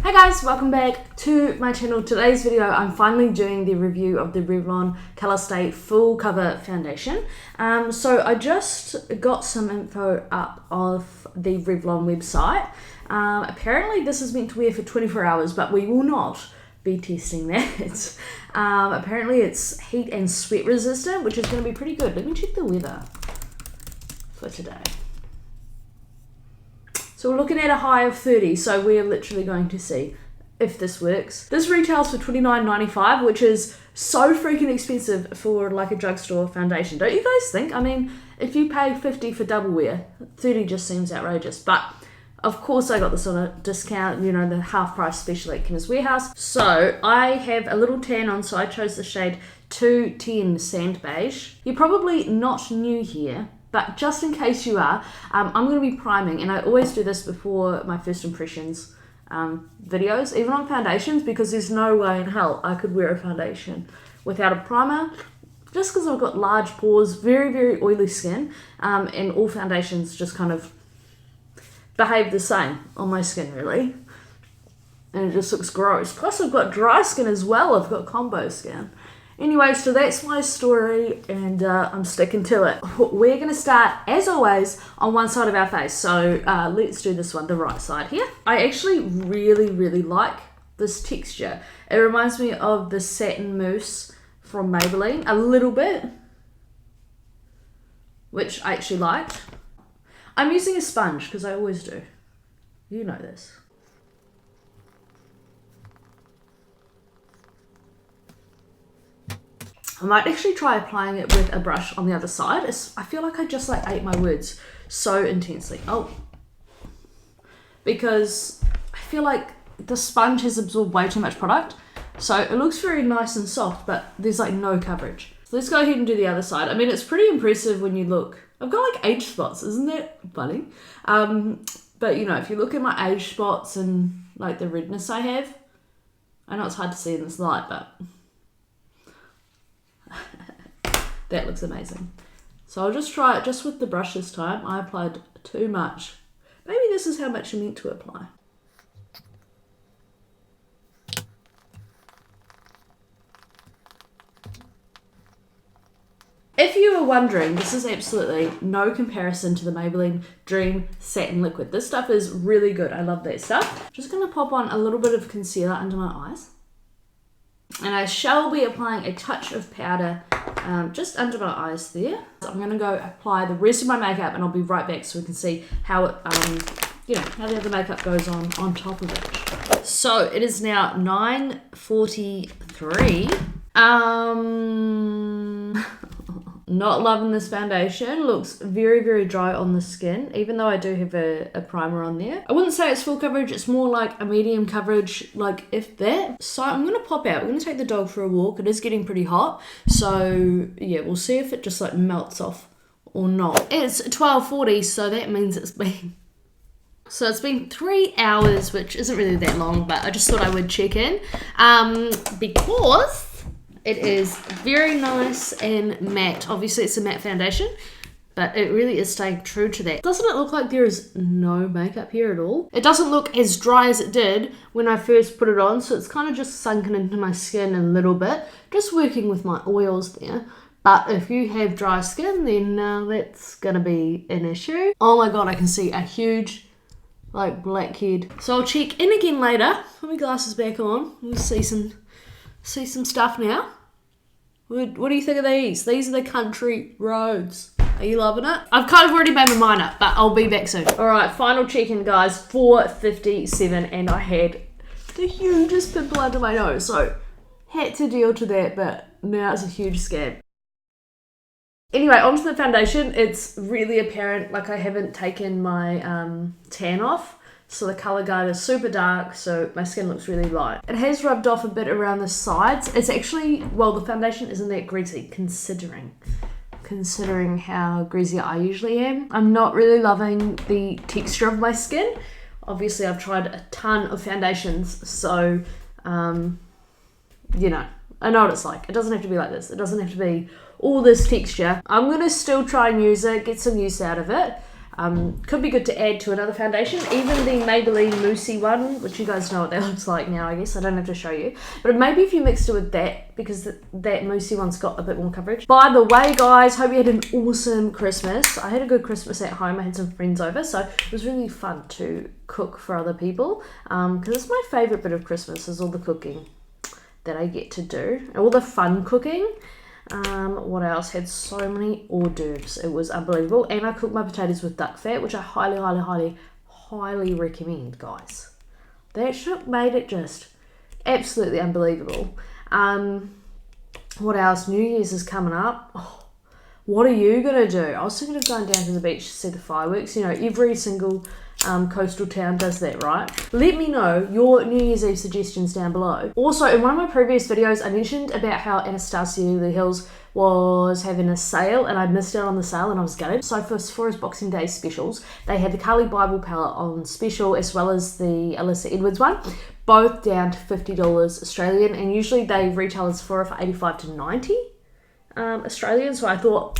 Hey guys, welcome back to my channel. Today's video, I'm finally doing the review of the Revlon colorStay Full Cover Foundation. So I just got some info up of the Revlon website. Apparently this is meant to wear for 24 hours, but we will not be testing that. Apparently it's heat and sweat resistant, which is going to be pretty good. Let me check the weather for today. So we're looking at a high of 30, so we're literally going to see if this works. This retails for $29.95, which is so freaking expensive for like a drugstore foundation. Don't you guys think? I mean, if you pay $50 for double wear, $30 just seems outrageous. But of course I got this on a discount, you know, the half price special at Chemist Warehouse. So I have a little tan on, so I chose the shade 210 Sand Beige. You're probably not new here, but just in case you are, I'm going to be priming, and I always do this before my first impressions videos, even on foundations, because there's no way in hell I could wear a foundation without a primer, just because I've got large pores, very, very oily skin, and all foundations just kind of behave the same on my skin, really, and it just looks gross. Plus I've got dry skin as well, I've got combo skin. Anyway, so that's my story, and I'm sticking to it. We're going to start, as always, on one side of our face. So let's do this one, the right side here. I actually really, really like this texture. It reminds me of the satin mousse from Maybelline, a little bit, which I actually liked. I'm using a sponge, because I always do. You know this. I might actually try applying it with a brush on the other side. I feel like I just ate my words so intensely. Because I feel like the sponge has absorbed way too much product. So it looks very nice and soft, but there's like no coverage. So let's go ahead and do the other side. I mean, it's pretty impressive when you look. I've got like age spots, isn't that funny? But you know, if you look at my age spots and like the redness I have, I know it's hard to see in this light, but that looks amazing. So I'll just try it just with the brush this time. I applied too much. Maybe this is how much you're meant to apply. If you were wondering, this is absolutely no comparison to the Maybelline Dream Satin Liquid. This stuff is really good. I love that stuff. Just going to pop on a little bit of concealer under my eyes. And I shall be applying a touch of powder just under my eyes there. So I'm going to go apply the rest of my makeup, and I'll be right back so we can see how it, how the other makeup goes on top of it. So it is now 9:43. Not loving this foundation. Looks very, very dry on the skin, even though I do have a primer on there. I wouldn't say it's full coverage. It's more like a medium coverage, like if that. So I'm going to pop out. We're going to take the dog for a walk. It is getting pretty hot. So yeah, we'll see if it just like melts off or not. It's 12:40, so that means it's been 3 hours, which isn't really that long, but I just thought I would check in because it is very nice and matte. Obviously it's a matte foundation, but it really is staying true to that. Doesn't it look like there is no makeup here at all? It doesn't look as dry as it did when I first put it on, so it's kind of just sunken into my skin a little bit. Just working with my oils there. But if you have dry skin, then that's gonna be an issue. Oh my God, I can see a huge like blackhead. So I'll check in again later. Put my glasses back on. We'll see some stuff now. What do you think of these? These are the country roads. Are you loving it? I've kind of already made my mind up, but I'll be back soon. All right, final check-in, guys. 4:57, and I had the hugest pimple under my nose, so had to deal to that, but now it's a huge scab. Anyway, onto the foundation. It's really apparent, like I haven't taken my tan off. So the colour guide is super dark, so my skin looks really light. It has rubbed off a bit around the sides. It's actually, well, the foundation isn't that greasy, considering how greasy I usually am. I'm not really loving the texture of my skin. Obviously, I've tried a ton of foundations, so, you know, I know what it's like. It doesn't have to be like this. It doesn't have to be all this texture. I'm going to still try and use it, get some use out of it. Could be good to add to another foundation. Even the Maybelline Moussey one, which you guys know what that looks like now, I guess. I don't have to show you. But maybe if you mixed it with that, because that Moussey one's got a bit more coverage. By the way, guys, hope you had an awesome Christmas. I had a good Christmas at home. I had some friends over, so it was really fun to cook for other people. Because it's my favourite bit of Christmas is all the cooking that I get to do. All the fun cooking. What else? Had so many hors d'oeuvres. It was unbelievable. And I cooked my potatoes with duck fat, which I highly recommend, guys. That shit made it just absolutely unbelievable. What else? New Year's is coming up. Oh, what are you gonna do? I was thinking of going down to the beach to see the fireworks. You know, every single coastal town does that, right? Let me know your New Year's Eve suggestions down below. Also, in one of my previous videos, I mentioned about how Anastasia Beverly Hills was having a sale, and I missed out on the sale and I was gutted. So for Sephora's Boxing Day specials, they had the Carly Bible palette on special, as well as the Alyssa Edwards one, both down to $50 Australian, and usually they retail at Sephora for 85 to 90 Australian. So I thought,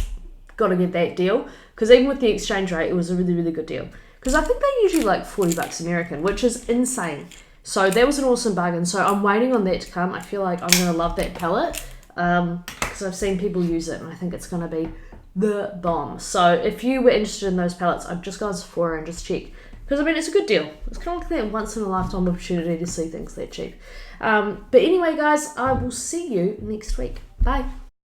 gotta get that deal, because even with the exchange rate, it was a really good deal. Because I think they're usually like $40 American, which is insane. So that was an awesome bargain. So I'm waiting on that to come. I feel like I'm going to love that palette because I've seen people use it and I think it's going to be the bomb. So if you were interested in those palettes, I've just gone to Sephora and just check. Because I mean, it's a good deal. It's kind of like that once in a lifetime opportunity to see things that cheap. But anyway, guys, I will see you next week. Bye.